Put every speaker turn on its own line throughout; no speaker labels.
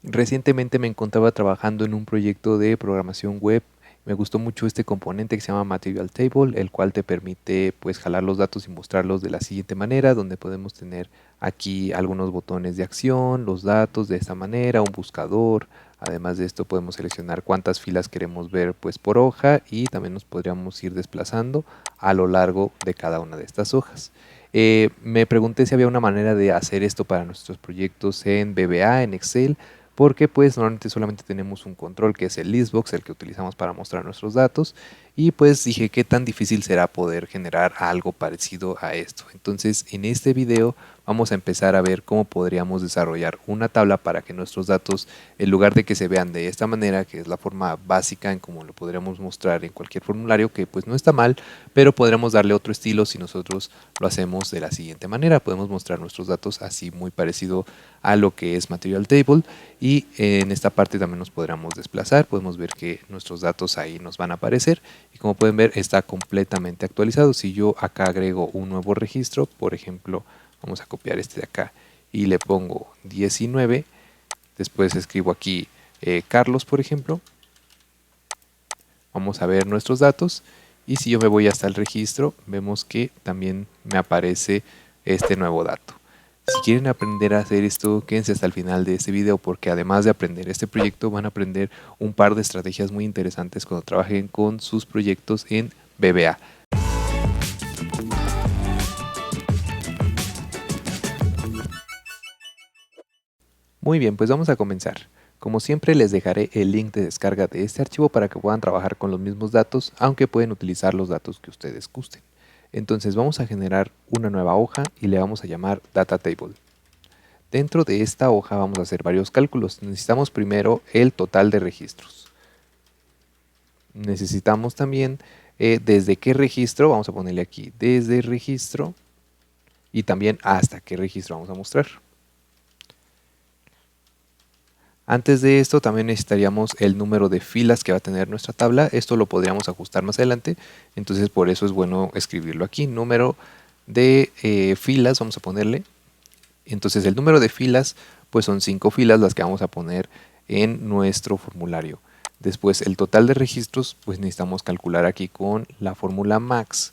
Recientemente me encontraba trabajando en un proyecto de programación web. Me gustó mucho este componente que se llama Material Table, el cual te permite pues jalar los datos y mostrarlos de la siguiente manera, donde podemos tener aquí algunos botones de acción, los datos de esta manera, un buscador. Además de esto podemos seleccionar cuántas filas queremos ver pues por hoja y también nos podríamos ir desplazando a lo largo de cada una de estas hojas. Me pregunté si había una manera de hacer esto para nuestros proyectos en VBA, en Excel, porque pues normalmente solamente tenemos un control que es el listbox, el que utilizamos para mostrar nuestros datos, y pues dije qué tan difícil será poder generar algo parecido a esto. Entonces en este video vamos a empezar a ver cómo podríamos desarrollar una tabla para que nuestros datos, en lugar de que se vean de esta manera, que es la forma básica en cómo lo podríamos mostrar en cualquier formulario, que pues no está mal, pero podremos darle otro estilo si nosotros lo hacemos de la siguiente manera. Podemos mostrar nuestros datos así muy parecido a lo que es Material Table, y en esta parte también nos podríamos desplazar. Podemos ver que nuestros datos ahí nos van a aparecer y como pueden ver está completamente actualizado. Si yo acá agrego un nuevo registro, por ejemplo, vamos a copiar este de acá y le pongo 19, después escribo aquí Carlos, por ejemplo, vamos a ver nuestros datos, y si yo me voy hasta el registro vemos que también me aparece este nuevo dato. Si quieren aprender a hacer esto, quédense hasta el final de este video, porque además de aprender este proyecto van a aprender un par de estrategias muy interesantes cuando trabajen con sus proyectos en VBA. Muy bien, pues vamos a comenzar. Como siempre les dejaré el link de descarga de este archivo para que puedan trabajar con los mismos datos, aunque pueden utilizar los datos que ustedes gusten. Entonces vamos a generar una nueva hoja y le vamos a llamar Data Table. Dentro de esta hoja vamos a hacer varios cálculos. Necesitamos primero el total de registros. Necesitamos también desde qué registro, vamos a ponerle aquí, desde registro, y también hasta qué registro vamos a mostrar. Antes de esto también necesitaríamos el número de filas que va a tener nuestra tabla. Esto lo podríamos ajustar más adelante, entonces por eso es bueno escribirlo aquí. Número de filas, vamos a ponerle. Entonces el número de filas pues son 5 filas las que vamos a poner en nuestro formulario. Después el total de registros pues necesitamos calcular aquí con la fórmula max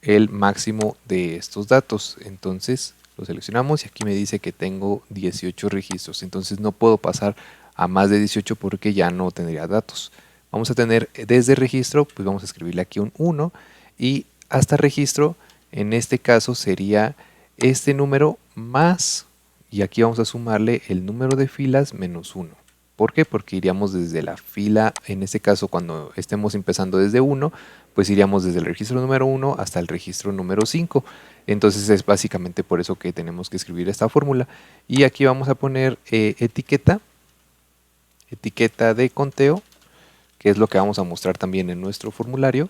el máximo de estos datos. Entonces lo seleccionamos y aquí me dice que tengo 18 registros. Entonces no puedo pasar a más de 18 porque ya no tendría datos. Vamos a tener desde registro, pues vamos a escribirle aquí un 1, y hasta registro en este caso sería este número más, y aquí vamos a sumarle el número de filas menos 1. ¿Por qué? Porque iríamos desde la fila, en este caso cuando estemos empezando desde 1, pues iríamos desde el registro número 1 hasta el registro número 5. Entonces es básicamente por eso que tenemos que escribir esta fórmula. Y aquí vamos a poner etiqueta de conteo, que es lo que vamos a mostrar también en nuestro formulario.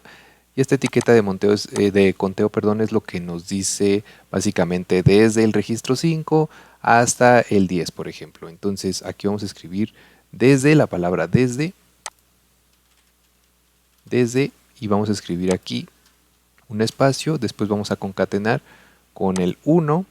Y esta etiqueta de conteo, perdón, es lo que nos dice básicamente desde el registro 5 hasta el 10, por ejemplo. Entonces aquí vamos a escribir desde la palabra desde, y vamos a escribir aquí un espacio, después vamos a concatenar con el 1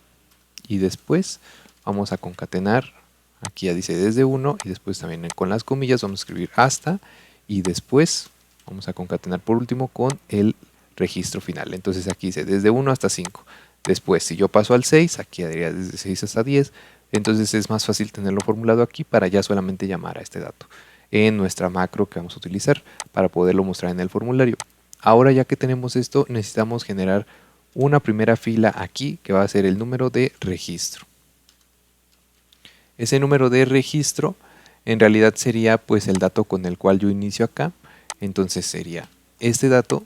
y después vamos a concatenar, aquí ya dice desde 1, y después también con las comillas vamos a escribir hasta, y después vamos a concatenar por último con el registro final. Entonces aquí dice desde 1 hasta 5. Después si yo paso al 6, aquí daría desde 6 hasta 10. Entonces es más fácil tenerlo formulado aquí para ya solamente llamar a este dato en nuestra macro que vamos a utilizar para poderlo mostrar en el formulario. Ahora ya que tenemos esto, necesitamos generar una primera fila aquí que va a ser el número de registro. Ese número de registro en realidad sería pues el dato con el cual yo inicio acá. Entonces sería este dato,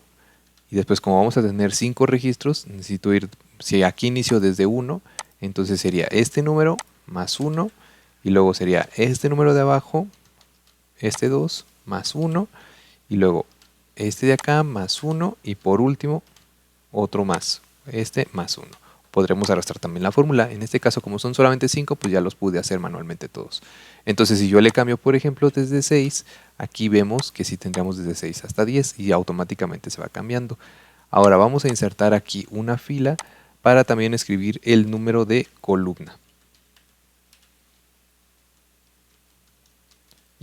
y después como vamos a tener 5 registros, necesito ir, si aquí inicio desde 1, entonces sería este número más 1, y luego sería este número de abajo, este 2 más 1, y luego este de acá más 1, y por último otro más, este más 1. Podremos arrastrar también la fórmula. En este caso, como son solamente 5, pues ya los pude hacer manualmente todos. Entonces, si yo le cambio, por ejemplo, desde 6, aquí vemos que sí tendríamos desde 6 hasta 10 y automáticamente se va cambiando. Ahora vamos a insertar aquí una fila para también escribir el número de columna.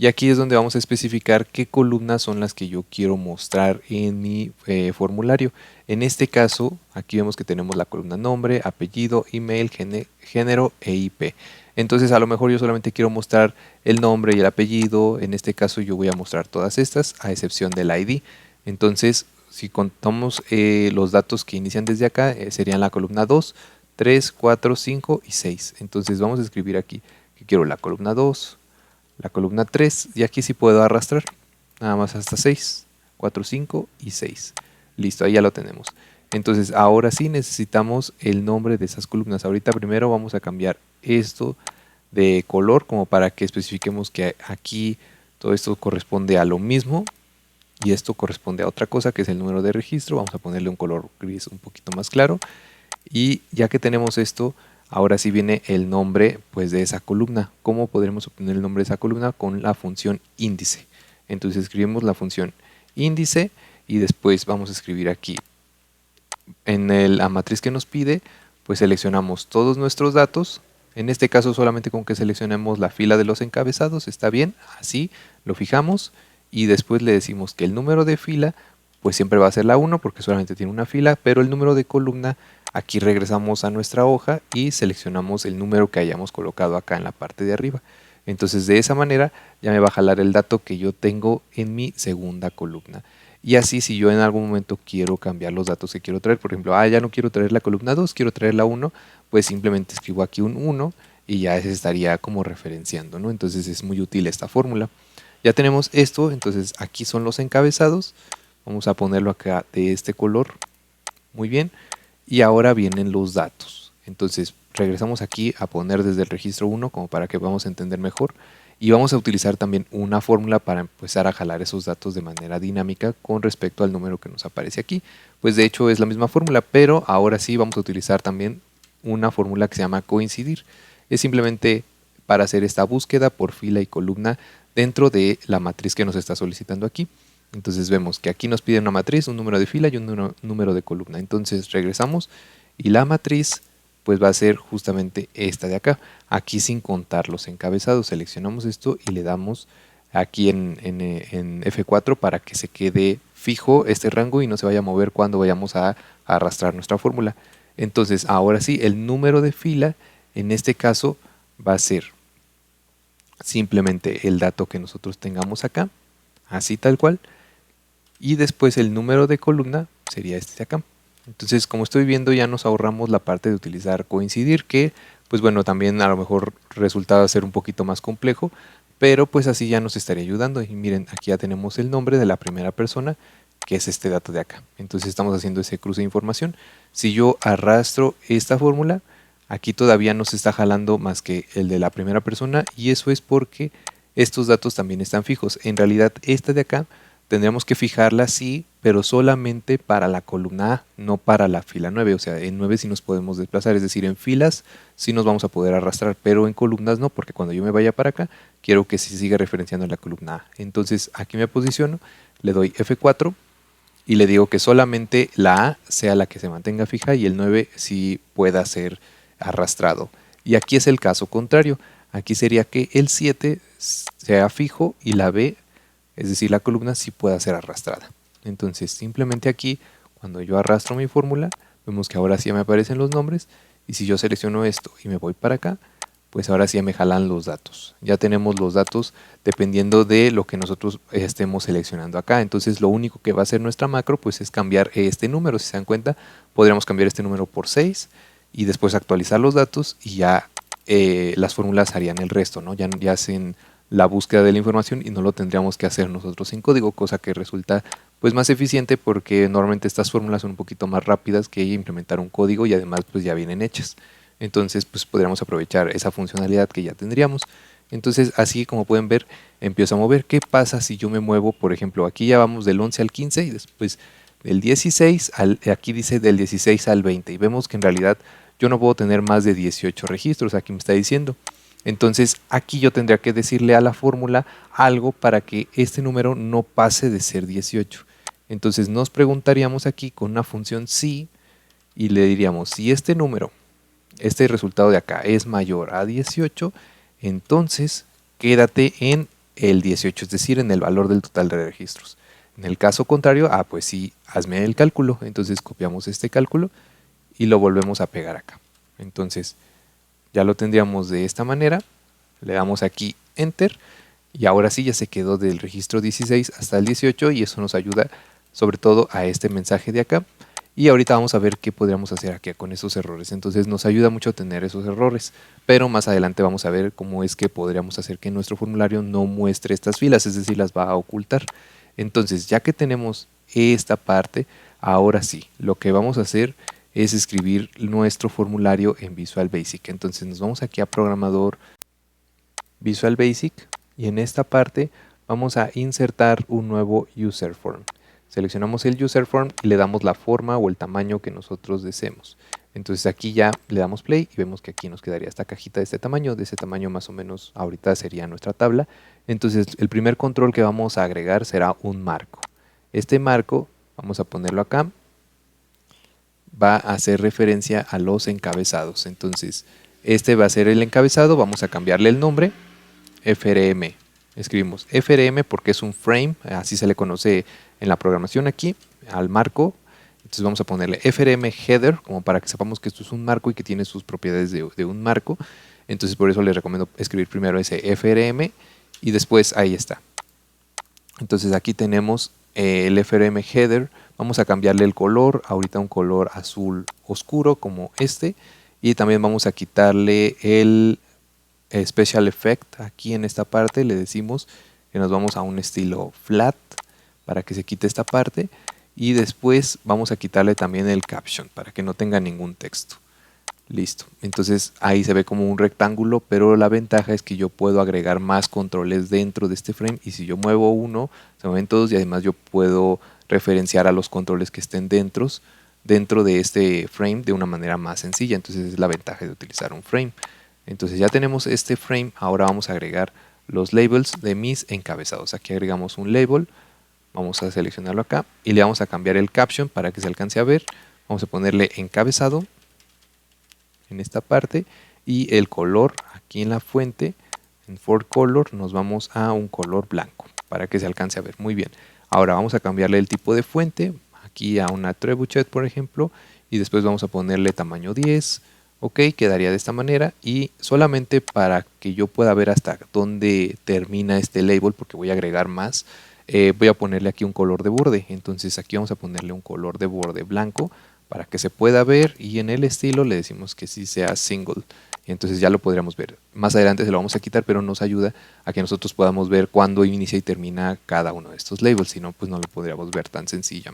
Y aquí es donde vamos a especificar qué columnas son las que yo quiero mostrar en mi formulario. En este caso, aquí vemos que tenemos la columna nombre, apellido, email, género e IP. Entonces a lo mejor yo solamente quiero mostrar el nombre y el apellido. En este caso yo voy a mostrar todas estas, a excepción del ID. Entonces, si contamos los datos que inician desde acá, serían la columna 2, 3, 4, 5 y 6. Entonces vamos a escribir aquí que quiero la columna 2, la columna 3, y aquí sí puedo arrastrar, nada más hasta 6, 4, 5 y 6. Listo, ahí ya lo tenemos. Entonces ahora sí necesitamos el nombre de esas columnas. Ahorita primero vamos a cambiar esto de color como para que especifiquemos que aquí todo esto corresponde a lo mismo y esto corresponde a otra cosa que es el número de registro. Vamos a ponerle un color gris un poquito más claro. Y ya que tenemos esto, ahora sí viene el nombre pues de esa columna. ¿Cómo podremos obtener el nombre de esa columna? Con la función índice. Entonces escribimos la función índice y después vamos a escribir aquí en la matriz que nos pide, pues seleccionamos todos nuestros datos. En este caso solamente con que seleccionemos la fila de los encabezados está bien, así lo fijamos y después le decimos que el número de fila pues siempre va a ser la 1 porque solamente tiene una fila, pero el número de columna aquí regresamos a nuestra hoja y seleccionamos el número que hayamos colocado acá en la parte de arriba. Entonces de esa manera ya me va a jalar el dato que yo tengo en mi segunda columna. Y así si yo en algún momento quiero cambiar los datos que quiero traer, por ejemplo, ya no quiero traer la columna 2, quiero traer la 1, pues simplemente escribo aquí un 1 y ya se estaría como referenciando, ¿no? Entonces es muy útil esta fórmula. Ya tenemos esto, entonces aquí son los encabezados. Vamos a ponerlo acá de este color. Muy bien. Y ahora vienen los datos. Entonces regresamos aquí a poner desde el registro 1 como para que podamos entender mejor. Y vamos a utilizar también una fórmula para empezar a jalar esos datos de manera dinámica con respecto al número que nos aparece aquí. Pues de hecho es la misma fórmula, pero ahora sí vamos a utilizar también una fórmula que se llama coincidir. Es simplemente para hacer esta búsqueda por fila y columna dentro de la matriz que nos está solicitando aquí. Entonces vemos que aquí nos pide una matriz, un número de fila y un número de columna. Entonces regresamos y la matriz pues va a ser justamente esta de acá. Aquí sin contar los encabezados, seleccionamos esto y le damos aquí en F4 para que se quede fijo este rango y no se vaya a mover cuando vayamos a arrastrar nuestra fórmula. Entonces ahora sí, el número de fila en este caso va a ser simplemente el dato que nosotros tengamos acá, así tal cual. Y después el número de columna sería este de acá. Entonces, como estoy viendo, ya nos ahorramos la parte de utilizar coincidir, que pues bueno, también a lo mejor resultaba ser un poquito más complejo, pero pues así ya nos estaría ayudando. Y miren, aquí ya tenemos el nombre de la primera persona, que es este dato de acá. Entonces estamos haciendo ese cruce de información. Si yo arrastro esta fórmula, aquí todavía no se está jalando más que el de la primera persona, y eso es porque estos datos también están fijos. En realidad, esta de acá tendríamos que fijarla sí, pero solamente para la columna A, no para la fila 9. O sea, en 9 sí nos podemos desplazar, es decir, en filas sí nos vamos a poder arrastrar, pero en columnas no, porque cuando yo me vaya para acá, quiero que se siga referenciando la columna A. Entonces aquí me posiciono, le doy F4 y le digo que solamente la A sea la que se mantenga fija y el 9 sí pueda ser arrastrado. Y aquí es el caso contrario. Aquí sería que el 7 sea fijo y la B, es decir, la columna, sí pueda ser arrastrada. Entonces, simplemente aquí, cuando yo arrastro mi fórmula, vemos que ahora sí me aparecen los nombres. Y si yo selecciono esto y me voy para acá, pues ahora sí ya me jalan los datos. Ya tenemos los datos dependiendo de lo que nosotros estemos seleccionando acá. Entonces, lo único que va a hacer nuestra macro pues es cambiar este número. Si se dan cuenta, podríamos cambiar este número por 6 y después actualizar los datos y ya las fórmulas harían el resto, ¿no? Ya hacen la búsqueda de la información y no lo tendríamos que hacer nosotros en código, cosa que resulta pues más eficiente porque normalmente estas fórmulas son un poquito más rápidas que implementar un código y además pues ya vienen hechas. Entonces pues podríamos aprovechar esa funcionalidad que ya tendríamos. Entonces así como pueden ver empiezo a mover. ¿Qué pasa si yo me muevo? Por ejemplo, aquí ya vamos del 11 al 15 y después del 16 aquí dice del 16 al 20 y vemos que en realidad yo no puedo tener más de 18 registros, aquí me está diciendo. Entonces aquí yo tendría que decirle a la fórmula algo para que este número no pase de ser 18. Entonces nos preguntaríamos aquí con una función si y le diríamos si este número, este resultado de acá es mayor a 18, entonces quédate en el 18, es decir, en el valor del total de registros. En el caso contrario, pues sí, hazme el cálculo. Entonces copiamos este cálculo y lo volvemos a pegar acá. Entonces ya lo tendríamos de esta manera. Le damos aquí Enter y ahora sí ya se quedó del registro 16 hasta el 18 y eso nos ayuda sobre todo a este mensaje de acá. Y ahorita vamos a ver qué podríamos hacer aquí con esos errores. Entonces nos ayuda mucho a tener esos errores, pero más adelante vamos a ver cómo es que podríamos hacer que nuestro formulario no muestre estas filas, es decir, las va a ocultar. Entonces, ya que tenemos esta parte, ahora sí, lo que vamos a hacer es escribir nuestro formulario en Visual Basic. Entonces nos vamos aquí a Programador, Visual Basic, y en esta parte vamos a insertar un nuevo User Form. Seleccionamos el User Form y le damos la forma o el tamaño que nosotros deseemos. Entonces aquí ya le damos play y vemos que aquí nos quedaría esta cajita de este tamaño más o menos ahorita sería nuestra tabla. Entonces el primer control que vamos a agregar será un marco. Este marco, vamos a ponerlo acá, va a hacer referencia a los encabezados. Entonces este va a ser el encabezado, vamos a cambiarle el nombre, FRM. Escribimos FRM porque es un frame, así se le conoce en la programación aquí, al marco. Entonces vamos a ponerle FRM header, como para que sepamos que esto es un marco y que tiene sus propiedades de un marco. Entonces por eso les recomiendo escribir primero ese FRM y después ahí está. Entonces aquí tenemos el FRM header, vamos a cambiarle el color, ahorita un color azul oscuro como este. Y también vamos a quitarle el Special Effect. Aquí en esta parte le decimos que nos vamos a un estilo flat para que se quite esta parte y después vamos a quitarle también el caption para que no tenga ningún texto. Listo, entonces ahí se ve como un rectángulo, pero la ventaja es que yo puedo agregar más controles dentro de este frame y si yo muevo uno, se mueven todos y además yo puedo referenciar a los controles que estén dentro de este frame de una manera más sencilla. Entonces es la ventaja de utilizar un frame. Entonces ya tenemos este frame, ahora vamos a agregar los labels de mis encabezados. Aquí agregamos un label, vamos a seleccionarlo acá y le vamos a cambiar el caption para que se alcance a ver. Vamos a ponerle encabezado en esta parte y el color aquí en la fuente, en For Color, nos vamos a un color blanco para que se alcance a ver muy bien. Ahora vamos a cambiarle el tipo de fuente, aquí a una Trebuchet por ejemplo, y después vamos a ponerle tamaño 10. Ok, quedaría de esta manera y solamente para que yo pueda ver hasta dónde termina este label, porque voy a agregar más, voy a ponerle aquí un color de borde. Entonces aquí vamos a ponerle un color de borde blanco para que se pueda ver y en el estilo le decimos que sí sea single. Y entonces ya lo podríamos ver. Más adelante se lo vamos a quitar, pero nos ayuda a que nosotros podamos ver cuándo inicia y termina cada uno de estos labels. Si no, pues no lo podríamos ver tan sencilla.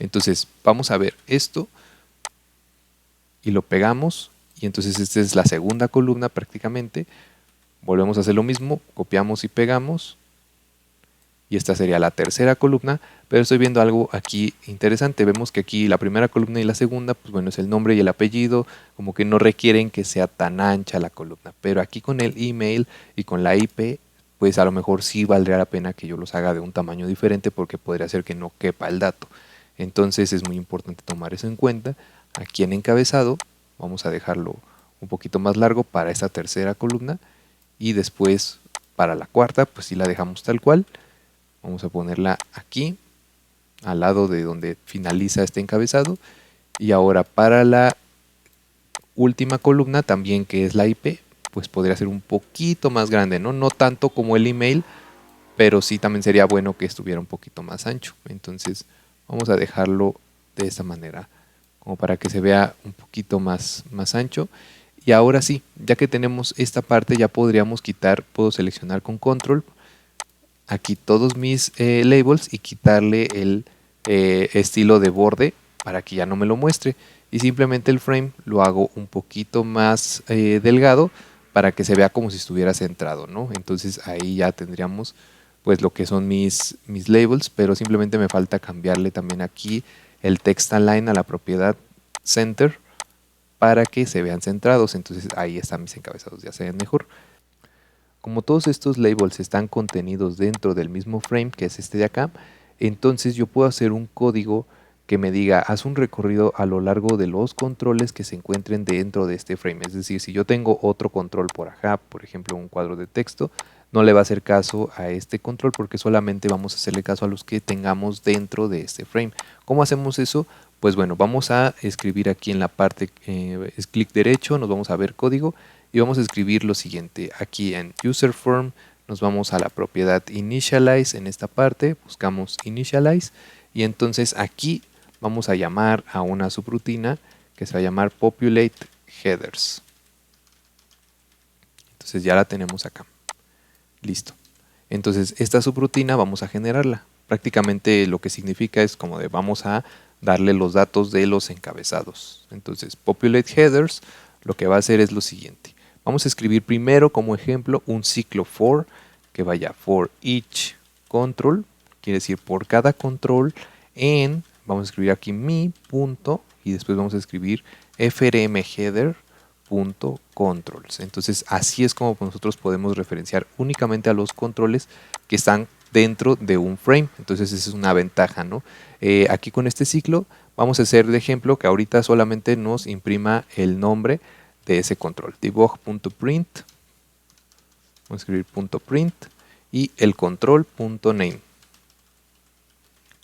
Entonces vamos a ver esto y lo pegamos y entonces esta es la segunda columna prácticamente. Volvemos a hacer lo mismo, copiamos y pegamos y esta sería la tercera columna, pero estoy viendo algo aquí interesante. Vemos que aquí la primera columna y la segunda, pues bueno, es el nombre y el apellido, como que no requieren que sea tan ancha la columna, pero aquí con el email y con la IP, pues a lo mejor sí valdría la pena que yo los haga de un tamaño diferente porque podría ser que no quepa el dato. Entonces es muy importante tomar eso en cuenta. Aquí en encabezado vamos a dejarlo un poquito más largo para esta tercera columna y después para la cuarta pues sí la dejamos tal cual. Vamos a ponerla aquí al lado de donde finaliza este encabezado y ahora para la última columna también, que es la IP, pues podría ser un poquito más grande, no tanto como el email, pero sí también sería bueno que estuviera un poquito más ancho. Entonces vamos a dejarlo de esta manera, como para que se vea un poquito más ancho. Y ahora sí, ya que tenemos esta parte, ya podríamos quitar, puedo seleccionar con control aquí todos mis labels y quitarle el estilo de borde para que ya no me lo muestre. Y simplemente el frame lo hago un poquito más delgado para que se vea como si estuviera centrado, ¿no? Entonces ahí ya tendríamos pues lo que son mis labels, pero simplemente me falta cambiarle también aquí el text align a la propiedad center para que se vean centrados. Entonces ahí están mis encabezados, ya se ven mejor. Como todos estos labels están contenidos dentro del mismo frame, que es este de acá, entonces yo puedo hacer un código que me diga, haz un recorrido a lo largo de los controles que se encuentren dentro de este frame. Es decir, si yo tengo otro control por acá, por ejemplo un cuadro de texto, no le va a hacer caso a este control porque solamente vamos a hacerle caso a los que tengamos dentro de este frame. ¿Cómo hacemos eso? Pues bueno, vamos a escribir aquí en la parte, es clic derecho, nos vamos a ver código y vamos a escribir lo siguiente. Aquí en user form nos vamos a la propiedad initialize, en esta parte buscamos initialize y entonces aquí vamos a llamar a una subrutina que se va a llamar populate headers. Entonces ya la tenemos acá. Listo. Entonces esta subrutina vamos a generarla. Prácticamente lo que significa es como de vamos a darle los datos de los encabezados. Entonces populate headers lo que va a hacer es lo siguiente. Vamos a escribir primero como ejemplo un ciclo for que vaya for each control, quiere decir por cada control en, vamos a escribir aquí mi punto y después vamos a escribir frm header punto controls. Entonces así es como nosotros podemos referenciar únicamente a los controles que están dentro de un frame. Entonces esa es una ventaja, ¿no? Aquí con este ciclo vamos a hacer de ejemplo que ahorita solamente nos imprima el nombre de ese control. Debug.print, vamos a escribir .print y el control.name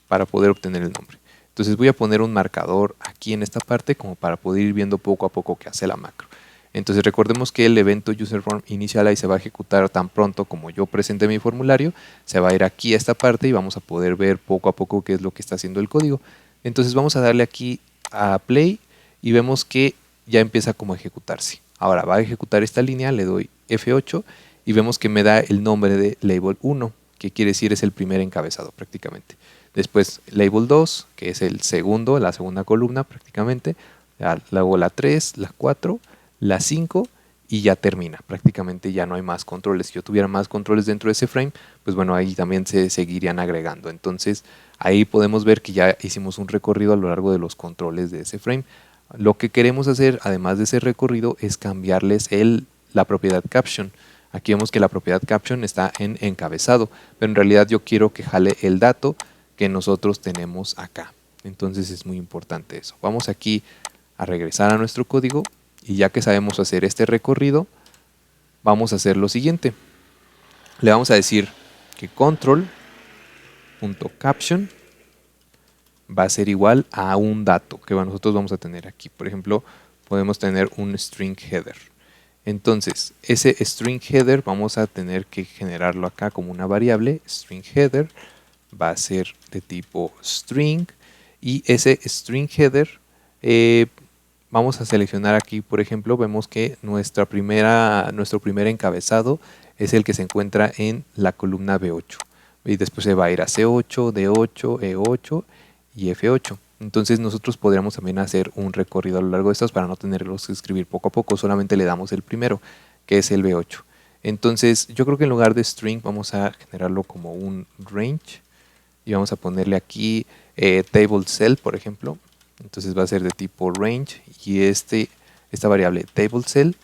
para poder obtener el nombre. Entonces voy a poner un marcador aquí en esta parte como para poder ir viendo poco a poco qué hace la macro. Entonces recordemos que el evento userForm initialize se va a ejecutar tan pronto como yo presente mi formulario, se va a ir aquí a esta parte y vamos a poder ver poco a poco qué es lo que está haciendo el código. Entonces vamos a darle aquí a play y vemos que ya empieza como a ejecutarse. Ahora va a ejecutar esta línea, le doy F8 y vemos que me da el nombre de label 1, que quiere decir es el primer encabezado prácticamente. Después label 2, que es el segundo, la segunda columna prácticamente, luego la 3, la 4, la 5 y ya termina. Prácticamente ya no hay más controles. Si yo tuviera más controles dentro de ese frame, pues bueno, ahí también se seguirían agregando. Entonces ahí podemos ver que ya hicimos un recorrido a lo largo de los controles de ese frame. Lo que queremos hacer, además de ese recorrido, es cambiarles la propiedad caption. Aquí vemos que la propiedad caption está en encabezado, pero en realidad yo quiero que jale el dato que nosotros tenemos acá. Entonces es muy importante eso. Vamos aquí a regresar a nuestro código y ya que sabemos hacer este recorrido, vamos a hacer lo siguiente. Le vamos a decir que control.caption va a ser igual a un dato que nosotros vamos a tener aquí. Por ejemplo, podemos tener un string header. Entonces, ese string header vamos a tener que generarlo acá como una variable. String header va a ser de tipo string y ese string header vamos a seleccionar aquí, por ejemplo, vemos que nuestro primer encabezado es el que se encuentra en la columna B8 y después se va a ir a C8, D8, E8 y F8. Entonces nosotros podríamos también hacer un recorrido a lo largo de estos para no tenerlos que escribir poco a poco, solamente le damos el primero, que es el B8. Entonces yo creo que en lugar de string vamos a generarlo como un range y vamos a ponerle aquí table cell, por ejemplo. Entonces va a ser de tipo range y esta variable table cell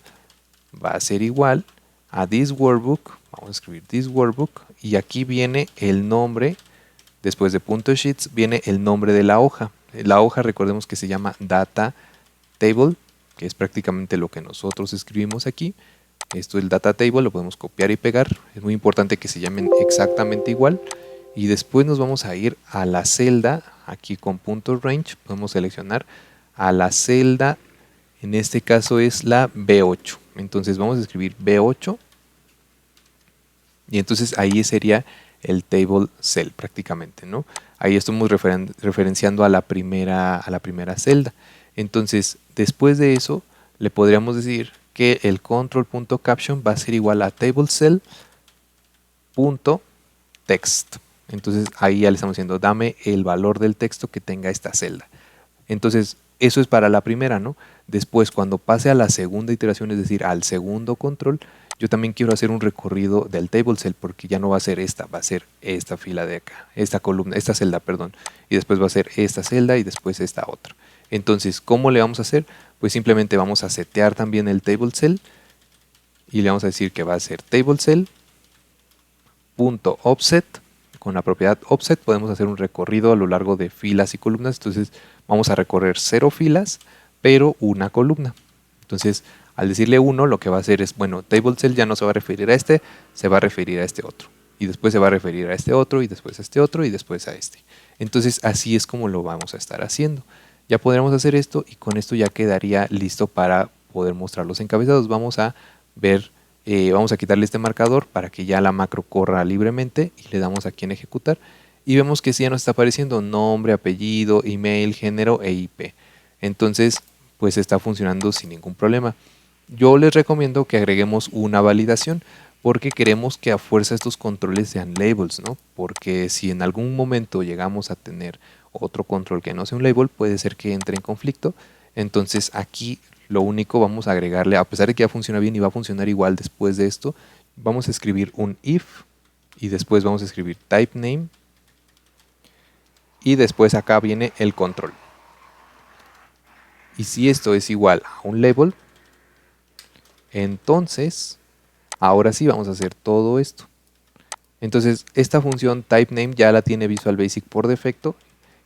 va a ser igual a this workbook. Vamos a escribir this workbook y aquí viene el nombre. Después de .sheets viene el nombre de la hoja. La hoja, recordemos que se llama data table, que es prácticamente lo que nosotros escribimos aquí. Esto es el data table, lo podemos copiar y pegar. Es muy importante que se llamen exactamente igual. Y después nos vamos a ir a la celda, aquí con .range, podemos seleccionar a la celda, en este caso es la B8. Entonces vamos a escribir B8 y entonces ahí sería el table cell prácticamente, ¿no? Ahí estamos referenciando a la primera celda. Entonces, después de eso, le podríamos decir que el control.caption va a ser igual a tablecell.text. Entonces, ahí ya le estamos diciendo, dame el valor del texto que tenga esta celda. Entonces, eso es para la primera, ¿no? Después, cuando pase a la segunda iteración, es decir, al segundo control, yo también quiero hacer un recorrido del table cell porque ya no va a ser esta, va a ser esta fila de acá, esta columna, esta celda, perdón, y después va a ser esta celda y después esta otra. Entonces, ¿cómo le vamos a hacer? Pues simplemente vamos a setear también el table cell y le vamos a decir que va a ser table cell.offset. Con la propiedad offset podemos hacer un recorrido a lo largo de filas y columnas. Entonces vamos a recorrer 0 filas, pero una columna. Entonces Al decirle 1, lo que va a hacer es, bueno, table cell ya no se va a referir a este, se va a referir a este otro. Y después se va a referir a este otro, y después a este otro, y después a este. Entonces así es como lo vamos a estar haciendo. Ya podremos hacer esto y con esto ya quedaría listo para poder mostrar los encabezados. Vamos a ver, vamos a quitarle este marcador para que ya la macro corra libremente y le damos aquí en ejecutar. Y vemos que sí ya nos está apareciendo nombre, apellido, email, género e IP. Entonces, pues está funcionando sin ningún problema. Yo les recomiendo que agreguemos una validación porque queremos que a fuerza estos controles sean labels, ¿no? Porque si en algún momento llegamos a tener otro control que no sea un label, puede ser que entre en conflicto. Entonces aquí lo único vamos a agregarle, a pesar de que ya funciona bien y va a funcionar igual después de esto, vamos a escribir un if y después vamos a escribir type name y después acá viene el control. Y si esto es igual a un label, entonces ahora sí vamos a hacer todo esto. Entonces esta función typeName ya la tiene Visual Basic por defecto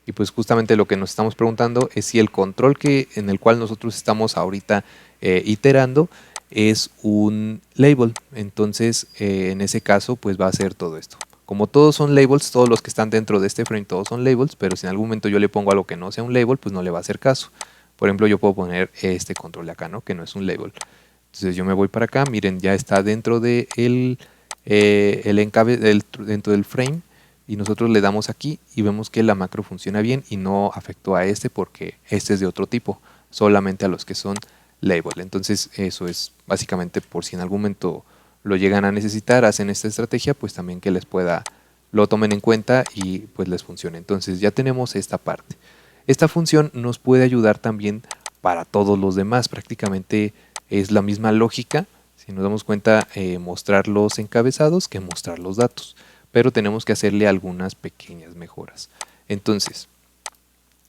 y pues justamente lo que nos estamos preguntando es si el control en el cual nosotros estamos ahorita iterando es un label. Entonces en ese caso pues va a hacer todo esto. Como todos son labels, todos los que están dentro de este frame todos son labels, pero si en algún momento yo le pongo algo que no sea un label, pues no le va a hacer caso. Por ejemplo, yo puedo poner este control de acá, ¿no? Que no es un label. Entonces yo me voy para acá, miren, ya está dentro de dentro del frame y nosotros le damos aquí y vemos que la macro funciona bien y no afectó a este porque este es de otro tipo, solamente a los que son label. Entonces eso es básicamente por si en algún momento lo llegan a necesitar, hacen esta estrategia, pues también que lo tomen en cuenta y pues les funcione. Entonces ya tenemos esta parte. Esta función nos puede ayudar también para todos los demás, prácticamente es la misma lógica, si nos damos cuenta, mostrar los encabezados que mostrar los datos, pero tenemos que hacerle algunas pequeñas mejoras. Entonces,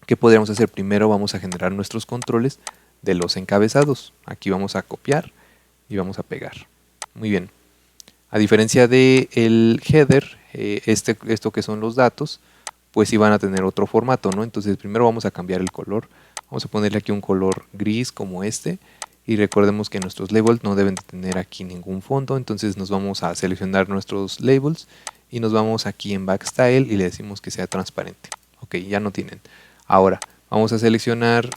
¿qué podríamos hacer? Primero vamos a generar nuestros controles de los encabezados. Aquí vamos a copiar y vamos a pegar. Muy bien. A diferencia del header, esto que son los datos, pues sí van a tener otro formato, ¿no? Entonces primero vamos a cambiar el color. Vamos a ponerle aquí un color gris como este. Y recordemos que nuestros labels no deben de tener aquí ningún fondo. Entonces nos vamos a seleccionar nuestros labels y nos vamos aquí en Backstyle y le decimos que sea transparente. Ok, ya no tienen. Ahora vamos a seleccionar,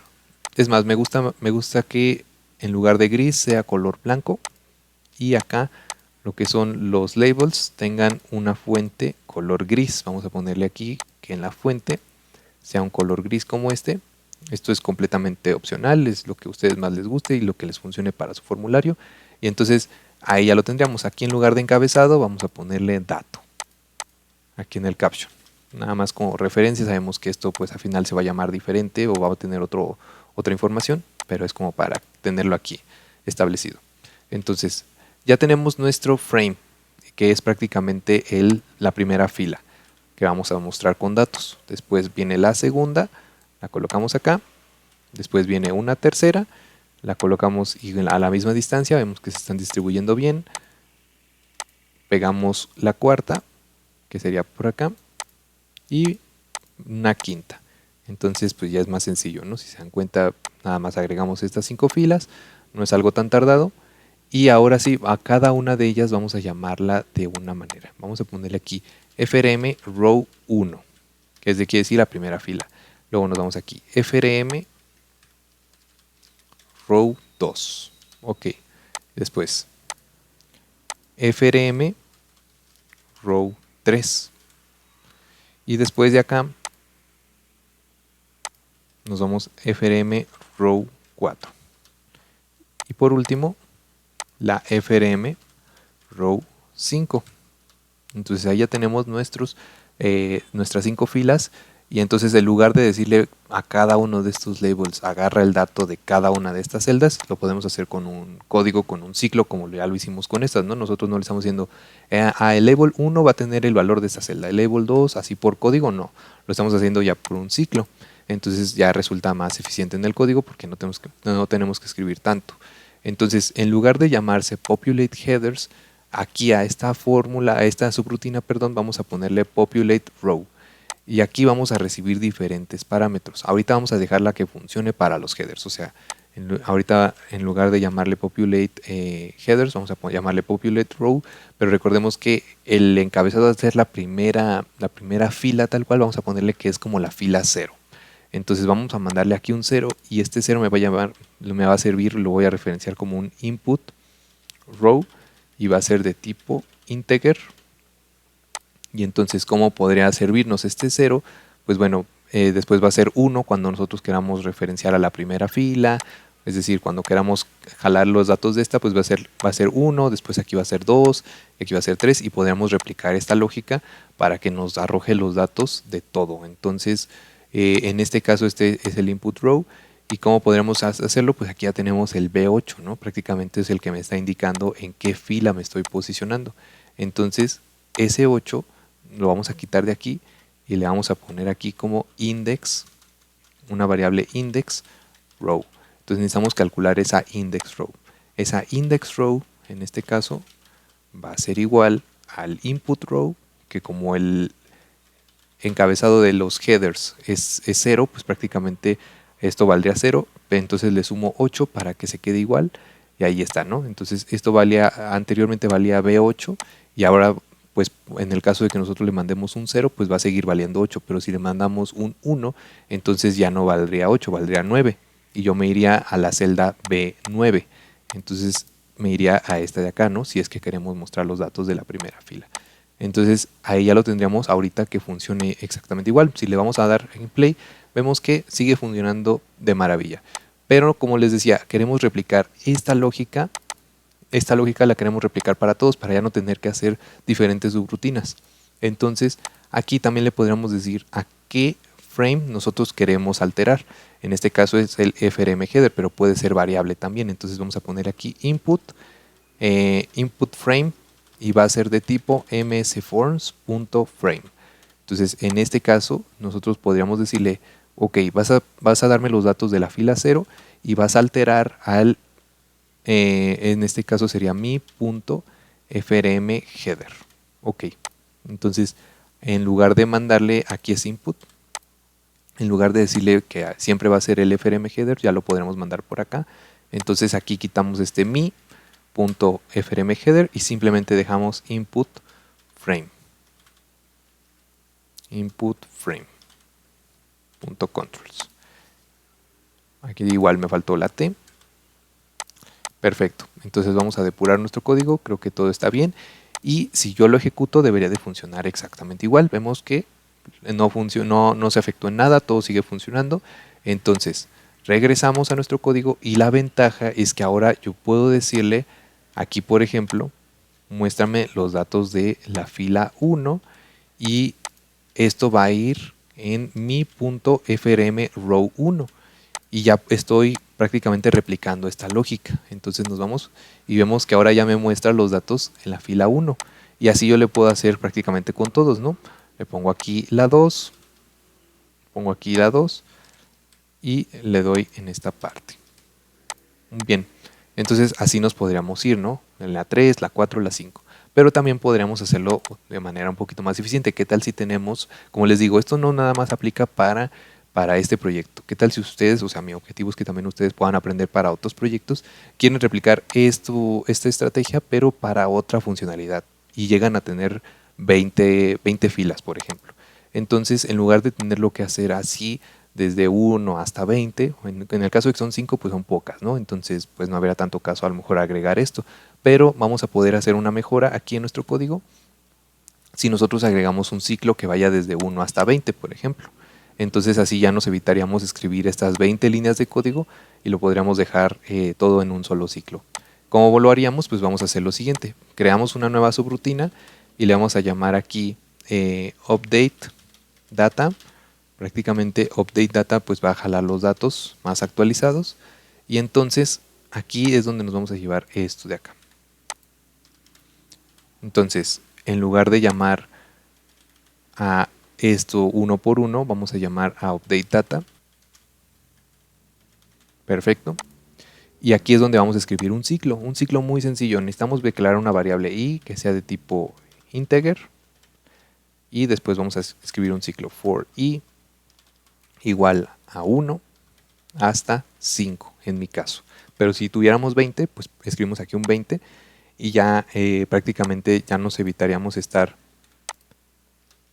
es más, me gusta que en lugar de gris sea color blanco. Y acá lo que son los labels tengan una fuente color gris. Vamos a ponerle aquí que en la fuente sea un color gris como este. Esto es completamente opcional, es lo que a ustedes más les guste y lo que les funcione para su formulario. Y entonces ahí ya lo tendríamos. Aquí en lugar de encabezado vamos a ponerle dato. Aquí en el caption. Nada más como referencia, sabemos que esto pues al final se va a llamar diferente o va a tener otra información, pero es como para tenerlo aquí establecido. Entonces ya tenemos nuestro frame, que es prácticamente la primera fila que vamos a mostrar con datos. Después viene la segunda, la colocamos acá. Después viene una tercera, la colocamos a la misma distancia, vemos que se están distribuyendo bien. Pegamos la cuarta, que sería por acá, y una quinta. Entonces pues ya es más sencillo, ¿no? Si se dan cuenta, nada más agregamos estas 5 filas, no es algo tan tardado. Y ahora sí, a cada una de ellas vamos a llamarla de una manera. Vamos a ponerle aquí FRM row 1, que es de quiere decir la primera fila. Luego nos vamos aquí, FRM row 2. Ok. Después, FRM row 3. Y después de acá, nos vamos FRM row 4. Y por último, la FRM row 5. Entonces ahí ya tenemos nuestras 5 filas. Y entonces en lugar de decirle a cada uno de estos labels agarra el dato de cada una de estas celdas, lo podemos hacer con un código, con un ciclo, como ya lo hicimos con estas, ¿no? Nosotros no le estamos diciendo el label 1 va a tener el valor de esta celda, el label 2 así por código, no. Lo estamos haciendo ya por un ciclo. Entonces ya resulta más eficiente en el código porque no tenemos que escribir tanto. Entonces en lugar de llamarse populate headers, aquí a esta fórmula, a esta subrutina, perdón, vamos a ponerle populate row. Y aquí vamos a recibir diferentes parámetros. Ahorita vamos a dejarla que funcione para los headers, o sea, Ahorita en lugar de llamarle populate headers, vamos a llamarle populate row, pero recordemos que el encabezado va a ser la primera fila tal cual, vamos a ponerle que es como la fila 0. Entonces vamos a mandarle aquí un 0 y este 0 me va a servir, lo voy a referenciar como un input row y va a ser de tipo integer. Y entonces, ¿cómo podría servirnos este 0? Pues bueno, después va a ser 1 cuando nosotros queramos referenciar a la primera fila. Es decir, cuando queramos jalar los datos de esta, pues va a ser 1, después aquí va a ser 2, aquí va a ser 3 y podríamos replicar esta lógica para que nos arroje los datos de todo. Entonces, en este caso este es el input row. ¿Y cómo podríamos hacerlo? Pues aquí ya tenemos el B8, ¿no? Prácticamente es el que me está indicando en qué fila me estoy posicionando. Entonces, ese 8 lo vamos a quitar de aquí y le vamos a poner aquí como index, una variable index row. Entonces necesitamos calcular esa index row. Esa index row, en este caso, va a ser igual al input row, que como el encabezado de los headers es 0, pues prácticamente esto valdría 0. Entonces le sumo 8 para que se quede igual. Y ahí está, ¿no? Entonces esto anteriormente valía B8 y ahora pues en el caso de que nosotros le mandemos un 0, pues va a seguir valiendo 8, pero si le mandamos un 1, entonces ya no valdría 8, valdría 9 y yo me iría a la celda B9. Entonces me iría a esta de acá, ¿no? Si es que queremos mostrar los datos de la primera fila. Entonces ahí ya lo tendríamos ahorita que funcione exactamente igual. Si le vamos a dar en play, vemos que sigue funcionando de maravilla. Pero como les decía, queremos replicar esta lógica la queremos replicar para todos, para ya no tener que hacer diferentes subrutinas. Entonces aquí también le podríamos decir a qué frame nosotros queremos alterar. En este caso es el frm header, pero puede ser variable también. Entonces vamos a poner aquí input frame y va a ser de tipo msforms.frame. Entonces en este caso nosotros podríamos decirle, ok, vas a darme los datos de la fila 0 y vas a alterar al en este caso sería mi.frm header. Ok, entonces en lugar de mandarle aquí es input, en lugar de decirle que siempre va a ser el frm header, ya lo podremos mandar por acá. Entonces aquí quitamos este mi.frm header y simplemente dejamos input frame. Input frame.controls. Aquí igual me faltó la T. Perfecto, entonces vamos a depurar nuestro código, creo que todo está bien y si yo lo ejecuto debería de funcionar exactamente igual. Vemos que no funcionó, no se afectó en nada, todo sigue funcionando. Entonces regresamos a nuestro código y la ventaja es que ahora yo puedo decirle aquí, por ejemplo, muéstrame los datos de la fila 1 y esto va a ir en mi.frm row 1 y ya estoy prácticamente replicando esta lógica. Entonces nos vamos y vemos que ahora ya me muestra los datos en la fila 1 y así yo le puedo hacer prácticamente con todos, ¿no? Le pongo aquí la 2, pongo aquí la 2 y le doy en esta parte. Bien, entonces así nos podríamos ir, ¿no? En la 3, la 4, la 5. Pero también podríamos hacerlo de manera un poquito más eficiente. ¿Qué tal si tenemos, como les digo, esto no nada más aplica para este proyecto? ¿Qué tal si ustedes, o sea, mi objetivo es que también ustedes puedan aprender para otros proyectos, quieren replicar esta estrategia, pero para otra funcionalidad y llegan a tener 20 filas, por ejemplo? Entonces, en lugar de tenerlo que hacer así, desde 1 hasta 20, en el caso de que son 5, pues son pocas, ¿no? Entonces, pues no habrá tanto caso a lo mejor agregar esto, pero vamos a poder hacer una mejora aquí en nuestro código si nosotros agregamos un ciclo que vaya desde 1 hasta 20, por ejemplo. Entonces así ya nos evitaríamos escribir estas 20 líneas de código y lo podríamos dejar todo en un solo ciclo. ¿Cómo lo haríamos? Pues vamos a hacer lo siguiente. Creamos una nueva subrutina y le vamos a llamar aquí update data. Prácticamente update data pues va a jalar los datos más actualizados y entonces aquí es donde nos vamos a llevar esto de acá. Entonces, en lugar de llamar a esto uno por uno, vamos a llamar a update data. Perfecto. Y aquí es donde vamos a escribir un ciclo muy sencillo. Necesitamos declarar una variable i que sea de tipo integer y después vamos a escribir un ciclo for i igual a 1 hasta 5 en mi caso. Pero si tuviéramos 20, pues escribimos aquí un 20 y ya prácticamente ya nos evitaríamos estar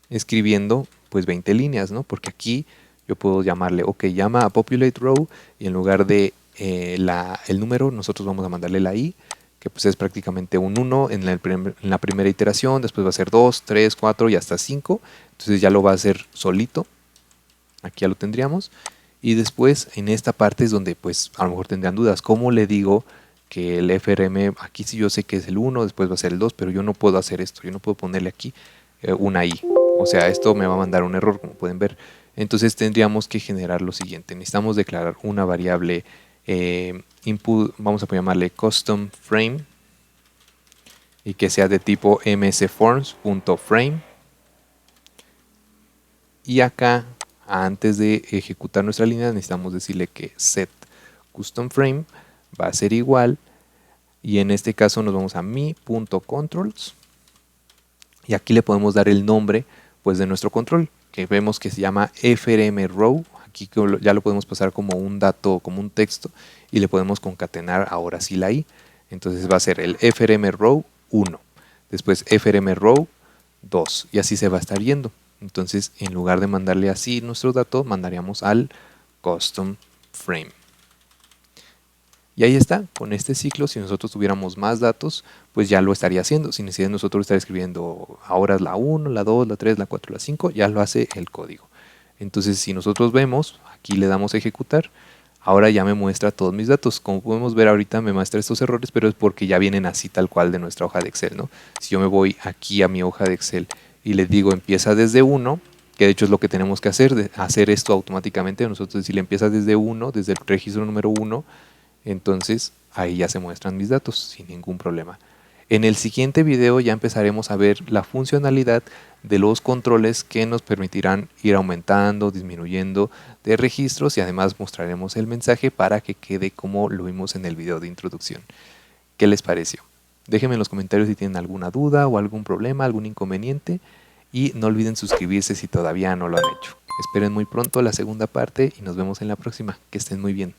escribiendo pues 20 líneas, ¿no? Porque aquí yo puedo llamarle, ok, llama a populate row y en lugar de el número nosotros vamos a mandarle la i, que pues es prácticamente un 1 en la primera iteración, después va a ser 2, 3, 4 y hasta 5, entonces ya lo va a hacer solito, aquí ya lo tendríamos, y después en esta parte es donde pues a lo mejor tendrán dudas, ¿cómo le digo que el FRM, aquí sí yo sé que es el 1, después va a ser el 2, pero yo no puedo hacer esto, yo no puedo ponerle aquí una i, o sea, esto me va a mandar un error, como pueden ver. Entonces tendríamos que generar lo siguiente, necesitamos declarar una variable input, vamos a llamarle custom frame y que sea de tipo msforms.frame, y acá antes de ejecutar nuestra línea necesitamos decirle que set custom frame va a ser igual, y en este caso nos vamos a mi.controls y aquí le podemos dar el nombre pues de nuestro control, que vemos que se llama FRM row. Aquí ya lo podemos pasar como un dato, como un texto, y le podemos concatenar ahora sí la i. Entonces va a ser el FRM row 1, después FRM row 2, y así se va a estar yendo. Entonces en lugar de mandarle así nuestro dato, mandaríamos al custom frame. Y ahí está, con este ciclo, si nosotros tuviéramos más datos, pues ya lo estaría haciendo. Sin necesidad de nosotros estar escribiendo ahora la 1, la 2, la 3, la 4, la 5, ya lo hace el código. Entonces, si nosotros vemos, aquí le damos a ejecutar, ahora ya me muestra todos mis datos. Como podemos ver ahorita me muestra estos errores, pero es porque ya vienen así tal cual de nuestra hoja de Excel, ¿no? Si yo me voy aquí a mi hoja de Excel y les digo empieza desde 1, que de hecho es lo que tenemos que hacer, hacer esto automáticamente. Nosotros si le empieza desde 1, desde el registro número 1, entonces ahí ya se muestran mis datos sin ningún problema. En el siguiente video ya empezaremos a ver la funcionalidad de los controles que nos permitirán ir aumentando, disminuyendo de registros, y además mostraremos el mensaje para que quede como lo vimos en el video de introducción. ¿Qué les pareció? Déjenme en los comentarios si tienen alguna duda o algún problema, algún inconveniente, y no olviden suscribirse si todavía no lo han hecho. Esperen muy pronto la segunda parte y nos vemos en la próxima. Que estén muy bien.